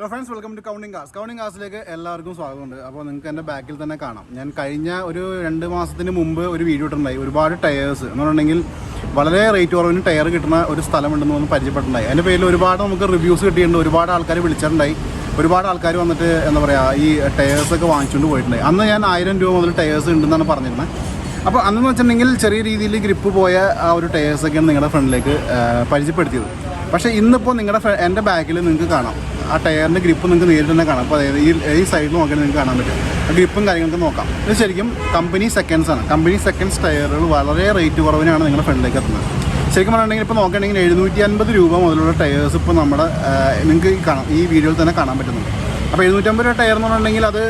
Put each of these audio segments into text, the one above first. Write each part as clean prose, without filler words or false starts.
Hello friends, welcome to Counting Cars. Counting Carsലേക്ക് എല്ലാവർക്കും സ്വാഗതമുണ്ട്. അപ്പോൾ നിങ്ങൾക്ക് എൻ്റെ ബാക്കിൽ തന്നെ കാണാം. ഞാൻ കഴിഞ്ഞ ഒരു 2 മാസത്തിന് മുമ്പ് ഒരു വീഡിയോ ഇട്ടിട്ടുണ്ടായി. ഒരുപാട് ടയേഴ്സ് എന്ന് പറഞ്ഞിട്ടുണ്ടെങ്കിൽ വളരെ റേറ്റ് കുറവിന് ടയർ കിട്ടുന്ന ഒരു സ്ഥലമുണ്ടെന്ന് ഒന്ന് പരിചയപ്പെട്ടിട്ടുണ്ടായി. അതിൻ്റെ പേരിൽ ഒരുപാട് നമുക്ക് റിവ്യൂസ് കിട്ടിയിട്ടുണ്ട്. ഒരുപാട് ആൾക്കാർ വിളിച്ചിട്ടുണ്ടായി. ഒരുപാട് ആൾക്കാർ വന്നിട്ട് എന്താ പറയുക ഈ ടയേഴ്സൊക്കെ വാങ്ങിച്ചുകൊണ്ട് പോയിട്ടുണ്ടായി. അന്ന് ഞാൻ 1000 രൂപ മുതൽ ടയേഴ്സ് ഉണ്ടെന്നാണ് പറഞ്ഞിരുന്നത്. അപ്പോൾ അന്നെന്ന് വെച്ചിട്ടുണ്ടെങ്കിൽ ചെറിയ രീതിയിൽ ഗ്രിപ്പ് പോയ ആ ഒരു ടയേഴ്സൊക്കെയാണ് നിങ്ങളുടെ ഫ്രണ്ടിലേക്ക് പരിചയപ്പെടുത്തിയത്. പക്ഷേ ഇന്നിപ്പോൾ എൻ്റെ ബാക്കിൽ നിങ്ങൾക്ക് കാണാം ആ ടയറിൻ്റെ ഗ്രിപ്പ് നിങ്ങൾക്ക് നേരിട്ട് തന്നെ കാണാം. അപ്പോൾ അതായത് ഈ സൈഡിൽ നോക്കിയാൽ നിങ്ങൾക്ക് കാണാൻ പറ്റും. ആ ഗ്രിപ്പും കാര്യങ്ങളൊക്കെ നോക്കാം. ഇത് ശരിക്കും കമ്പനി സെക്കൻഡ്സാണ്. കമ്പനി സെക്കൻഡ്സ് ടയറുകൾ വളരെ റേറ്റ് കുറവിനാണ് നിങ്ങളുടെ ഫ്രണ്ടിലേക്ക് എത്തുന്നത്. ശരിക്കും പറഞ്ഞിട്ടുണ്ടെങ്കിൽ ഇപ്പോൾ നോക്കുകയാണെങ്കിൽ 750 രൂപ മുതലുള്ള ടയേഴ്സ് ഇപ്പോൾ നമ്മുടെ നിങ്ങൾക്ക് കാണാം ഈ വീഡിയോയിൽ തന്നെ കാണാൻ പറ്റുന്നുണ്ട്. അപ്പോൾ 750 രൂപ ടയർ എന്ന് പറഞ്ഞിട്ടുണ്ടെങ്കിൽ അത്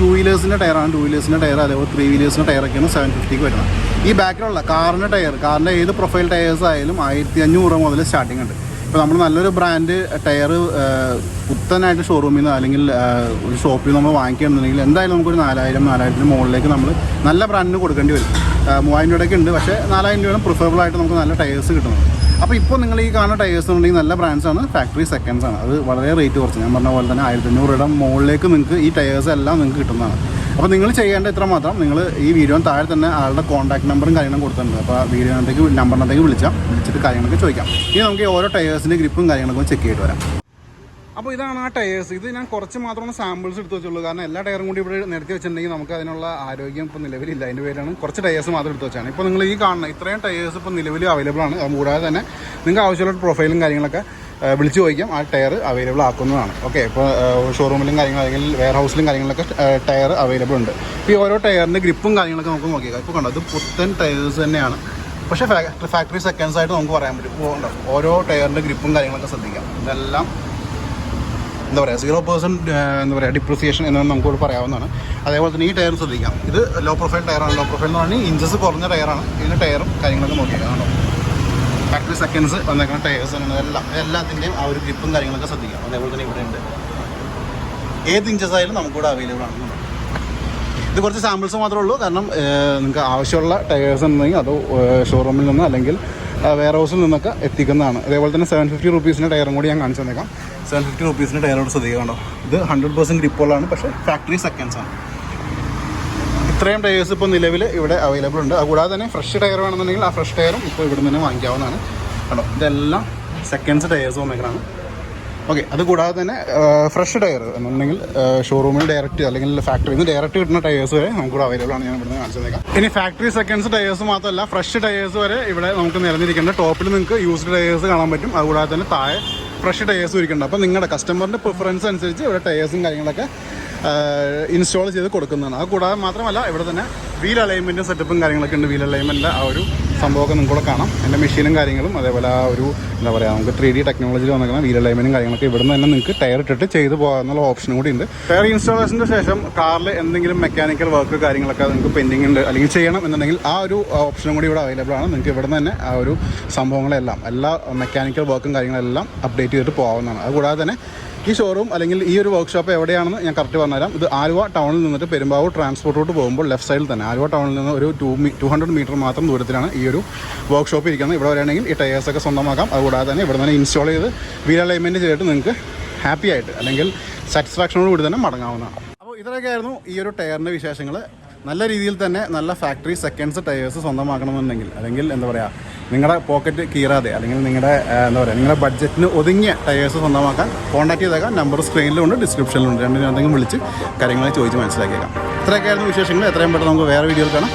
2 വീലേഴ്സിൻ്റെ ടയറാണ്. 2 വീലേഴ്സിൻ്റെ ടയർ അതേപോലെ 3 വീലേഴ്സിൻ്റെ ടയറൊക്കെയാണ് 750ക്ക് വരുന്നത്. ഈ ബാക്കിലുള്ള കാറിൻ്റെ ഏത് പ്രൊഫൈൽ ടയേഴ്സ് ആയാലും 1500 രൂപ മുതൽ സ്റ്റാർട്ടിംഗ് ഉണ്ട്. ഇപ്പോൾ നമ്മൾ നല്ലൊരു ബ്രാൻഡ് ടയർ പുത്തനായിട്ട് ഷോറൂമിൽ നിന്ന് അല്ലെങ്കിൽ ഒരു ഷോപ്പിൽ നിന്ന് നമ്മൾ വാങ്ങിക്കുകയാണെന്നുണ്ടെങ്കിൽ എന്തായാലും നമുക്കൊരു 4000-4000 മുകളിലേക്ക് നമ്മൾ നല്ല ബ്രാൻഡിന് കൊടുക്കേണ്ടി വരും. 3000 രൂപയൊക്കെ ഉണ്ട്, പക്ഷേ 4000 രൂപയാണ് പ്രിഫറബിളായിട്ട് നമുക്ക് നല്ല ടയേഴ്സ് കിട്ടുന്നത്. അപ്പോൾ ഇപ്പോൾ നിങ്ങൾ ഈ കാണുന്ന ടയേഴ്സ് ഉണ്ടെങ്കിൽ നല്ല ബ്രാൻഡ്സാണ്, ഫാക്ടറി സെക്കൻഡ്സാണ്. അത് വളരെ റേറ്റ് കുറച്ച് ഞാൻ പറഞ്ഞ പോലെ തന്നെ 1500 രൂപയുടെ മുകളിലേക്ക് നിങ്ങൾക്ക് ഈ ടയേഴ്സ് എല്ലാം നിങ്ങൾക്ക് കിട്ടുന്നതാണ്. അപ്പോൾ നിങ്ങൾ ചെയ്യേണ്ട ഇത്ര മാത്രം, നിങ്ങൾ ഈ വീഡിയോന് താഴെ തന്നെ ആളുടെ കോൺടാക്ട് നമ്പറും കാര്യങ്ങളും കൊടുത്തിട്ടുണ്ട്. അപ്പോൾ ആ നമ്പറിനകത്തേക്ക് വിളിച്ചിട്ട് കാര്യങ്ങളൊക്കെ ചോദിക്കാം. ഇനി നമുക്ക് ഓരോ ടയേഴ്സിൻ്റെ ഗ്രിപ്പും കാര്യങ്ങളൊക്കെ ചെക്ക് ചെയ്തിട്ട് വരാം. അപ്പോൾ ഇതാണ് ആ ടയേഴ്സ്. ഇത് ഞാൻ കുറച്ച് മാത്രം സാമ്പിൾസ് എടുത്ത് വെച്ചുള്ളൂ. കാരണം എല്ലാ ടയറും കൂടി ഇവിടെ നിരത്തി വെച്ചിട്ടുണ്ടെങ്കിൽ നമുക്ക് അതിനുള്ള ആരോഗ്യം ഇപ്പോൾ നിലവിലില്ല. അതിൻ്റെ പേരാണ് കുറച്ച് ടയേഴ്സ് മാത്രം എടുത്ത് വെച്ചാണ്. ഇപ്പോൾ നിങ്ങൾ ഈ കാണുന്ന ഇത്രയും ടയേഴ്സ് ഇപ്പോൾ നിലവിൽ അവൈലബിൾ ആണ്. കൂടാതെ തന്നെ നിങ്ങൾക്ക് ആവശ്യമുള്ള പ്രൊഫൈലും കാര്യങ്ങളൊക്കെ വിളിച്ച് ചോദിക്കാം. ആ ടയർ അവൈലബിൾ ആക്കുന്നതാണ്. ഓക്കെ, ഇപ്പോൾ ഷോറൂമിലും കാര്യങ്ങൾ അല്ലെങ്കിൽ വെയർ ഹൗസിലും കാര്യങ്ങളൊക്കെ ടയർ അവൈലബിൾ ഉണ്ട്. ഇപ്പോൾ ഈ ഓരോ ടയറിൻ്റെ ഗ്രിപ്പും കാര്യങ്ങളൊക്കെ നമുക്ക് നോക്കിയേക്കാം. ഇപ്പോൾ കണ്ടോ, ഇത് പുത്തൻ ടയേഴ്സ് തന്നെയാണ്. പക്ഷേ ഫാക്ടറി സെക്കൻഡ്സ് ആയിട്ട് നമുക്ക് പറയാൻ പറ്റും. ഇപ്പോൾ ഓരോ ടയറിൻ്റെ ഗ്രിപ്പും കാര്യങ്ങളൊക്കെ ശ്രദ്ധിക്കാം. ഇതെല്ലാം എന്താ പറയുക 0% എന്താ പറയുക ഡിപ്രിസിയേഷൻ എന്നാണ് നമുക്കിവിടെ പറയാവുന്നതാണ്. അതേപോലെ തന്നെ ഈ ടയർ ശ്രദ്ധിക്കാം. ഇത് ലോ പ്രൊഫൈൽ ടയറാണ്. ലോ പ്രൊഫൈൽ എന്ന് പറഞ്ഞാൽ ഇഞ്ചസ് കുറഞ്ഞ ടയറാണ്. ഇതിൻ്റെ ടയറും കാര്യങ്ങളൊക്കെ നോക്കിയേക്കാം. ഫാക്ടറി സെക്കൻഡ്സ് വന്നേക്കുന്ന ടയേഴ്സ് എല്ലാത്തിൻ്റെയും ആ ഒരു ഗ്രിപ്പും കാര്യങ്ങളൊക്കെ ശ്രദ്ധിക്കാം. അതേപോലെ തന്നെ ഇവിടെ ഉണ്ട്. ഏത് ഇഞ്ചസ് ആയാലും നമുക്കിവിടെ അവൈലബിൾ ആണ്. ഇത് കുറച്ച് സാമ്പിൾസ് മാത്രമേ ഉള്ളൂ. കാരണം നിങ്ങൾക്ക് ആവശ്യമുള്ള ടയേഴ്സ് ഉണ്ടെങ്കിൽ അത് ഷോറൂമിൽ നിന്ന് അല്ലെങ്കിൽ വെയർ ഹൗസിൽ നിന്നൊക്കെ എത്തിക്കുന്നതാണ്. അതേപോലെ തന്നെ 750 റുപ്പീസിൻ്റെ ടയറും കൂടി ഞാൻ കാണിച്ചു തന്നേക്കാം. 750 റുപ്പീസിൻ്റെ ടയറോട് ശ്രദ്ധിക്കണ്ടോ. ഇത് 100% ഗ്രിപ്പുള്ളതാണ്, പക്ഷേ ഫാക്ടറി സെക്കൻഡ്സാണ്. ഇത്രയും ടയേഴ്സ് ഇപ്പോൾ നിലവിൽ ഇവിടെ അവൈലബിൾ ഉണ്ട്. അതുകൂടാതെ തന്നെ ഫ്രഷ് ടയർ വേണമെന്നുണ്ടെങ്കിൽ ആ ഫ്രഷ് ടയറും ഇപ്പോൾ ഇവിടെ നിന്ന് വാങ്ങിക്കാവുന്നതാണ്. കണ്ടോ, ഇതെല്ലാം സെക്കൻഡ്സ് ടയേഴ്സ് വന്നേക്കാണ്. ഓക്കെ, അതുകൂടാതെ തന്നെ ഫ്രഷ് ടയർ എന്നുണ്ടെങ്കിൽ ഷോറൂമിൽ ഡയറക്റ്റ് അല്ലെങ്കിൽ ഫാക്ടറിയിൽ നിന്ന് ഡയറക്റ്റ് കിട്ടുന്ന ടയേഴ്സ് വരെ നമുക്കിവിടെ അവൈലബിൾ ആണ്. ഞാൻ ഇവിടുന്ന് കാണിച്ചു തന്നേക്കാം. ഇനി ഫാക്ടറി സെക്കൻഡ്സ് ടയേഴ്സ് മാത്രമല്ല, ഫ്രഷ് ടയേഴ്സ് വരെ ഇവിടെ നമുക്ക് നിരന്നിരിക്കേണ്ട. ടോപ്പിൽ നിങ്ങൾക്ക് യൂസ്ഡ് ടയേഴ്സ് കാണാൻ പറ്റും. അതുകൂടാതെ തന്നെ താഴെ ഫ്രഷ് ടയേഴ്സ് ഇരിക്കുന്നുണ്ട്. അപ്പോൾ നിങ്ങളുടെ കസ്റ്റമറിൻ്റെ പ്രിഫറൻസ് അനുസരിച്ച് ഇവിടെ ടയേഴ്സും കാര്യങ്ങളൊക്കെ ഇൻസ്റ്റാൾ ചെയ്ത് കൊടുക്കുന്നതാണ്. അത് കൂടാതെ മാത്രമല്ല ഇവിടെ തന്നെ വീൽ അലൈൻമെൻറ്റും സെറ്റപ്പും കാര്യങ്ങളൊക്കെ ഉണ്ട്. വീൽ അലൈൻമെൻറ്റിൻ്റെ ആ ഒരു സംഭവമൊക്കെ നിങ്ങൾക്കൂടെ കാണാം. എൻ്റെ മെഷീനും കാര്യങ്ങളും അതേപോലെ ആ ഒരു എന്താ പറയുക നമുക്ക് 3D ടെക്നോളജിയിൽ വന്നിരിക്കുന്ന വീൽ അലൈൻമെൻറ്റും കാര്യങ്ങളൊക്കെ ഇവിടെ നിന്ന് തന്നെ നിങ്ങൾക്ക് ടയർ ഇട്ടിട്ട് ചെയ്ത് പോകാനുള്ള ഓപ്ഷനും കൂടി ഉണ്ട്. ടയർ ഇൻസ്റ്റാളേഷൻ്റെ ശേഷം കാറിൽ എന്തെങ്കിലും മെക്കാനിക്കൽ വർക്ക് കാര്യങ്ങളൊക്കെ നിങ്ങൾക്ക് പെൻഡിങ് ഉണ്ട് അല്ലെങ്കിൽ ചെയ്യണം എന്നുണ്ടെങ്കിൽ ആ ഒരു ഓപ്ഷനും കൂടി ഇവിടെ അവൈലബിൾ ആണ്. നിങ്ങൾക്ക് ഇവിടെ നിന്ന് തന്നെ ആ ഒരു സംഭവങ്ങളെല്ലാം എല്ലാ മെക്കാനിക്കൽ വർക്കും കാര്യങ്ങളെല്ലാം അപ്ഡേറ്റ് ചെയ്തിട്ട് പോകാവുന്നതാണ്. അതുകൂടാതെ തന്നെ ഈ ഷോറൂം അല്ലെങ്കിൽ ഈ ഒരു വർക്ക്ഷോപ്പ് എവിടെയാണെന്ന് ഞാൻ കറക്റ്റ് പറഞ്ഞുതരാം. ഇത് ആലുവ ടൗണിൽ നിന്നിട്ട് പെരുമ്പാവൂർ ട്രാൻസ്പോർട്ട് റൂട്ട് പോകുമ്പോൾ ലെഫ്റ്റ് സൈഡിൽ തന്നെ ആലുവ ടൗണിൽ നിന്ന് ഒരു 200 മീറ്റർ മാത്രം ദൂരത്തിലാണ് ഈ ഒരു വർക്ക്ഷോപ്പ് ഇരിക്കുന്നത്. ഇവിടെ വരികയാണെങ്കിൽ ഈ ടയേഴ്സൊക്കെ സ്വന്തമാക്കാം. അതുകൂടാതെ തന്നെ ഇവിടെ തന്നെ ഇൻസ്റ്റാൾ ചെയ്ത് വീൽ അലൈൻമെൻറ്റ് ചെയ്തിട്ട് നിങ്ങൾക്ക് ഹാപ്പി ആയിട്ട് അല്ലെങ്കിൽ സാറ്റിസ്ഫാക്ഷനോട് കൂടി തന്നെ മടങ്ങാവുന്നതാണ്. അപ്പോൾ ഇത്രയൊക്കെയായിരുന്നു ഈ ഒരു ടയറിൻ്റെ വിശേഷങ്ങൾ. നല്ല രീതിയിൽ തന്നെ നല്ല ഫാക്ടറി സെക്കൻഡ്സ് ടയേഴ്സ് സ്വന്തമാക്കണമെന്നുണ്ടെങ്കിൽ അല്ലെങ്കിൽ എന്താ പറയുക നിങ്ങളുടെ പോക്കറ്റ് കീറാതെ അല്ലെങ്കിൽ നിങ്ങളുടെ എന്താ പറയുക നിങ്ങളുടെ ബഡ്ജറ്റിന് ഒതുങ്ങിയ ടയേഴ്സ് സ്വന്തമാക്കാൻ കോൺടാക്ട് ചെയ്തേക്കാം. നമ്പർ സ്ക്രീനിലുണ്ട്, ഡിസ്ക്രിപ്ഷനിലുണ്ട്. രണ്ടിനും വിളിച്ച് കാര്യങ്ങളെ ചോദിച്ച് മനസ്സിലാക്കിയേക്കാം. ഇത്രയൊക്കെയായിരുന്നു വിശേഷങ്ങൾ. എത്രയും പെട്ടെന്ന് നമുക്ക് വേറെ വീഡിയോയിൽ കാണാം.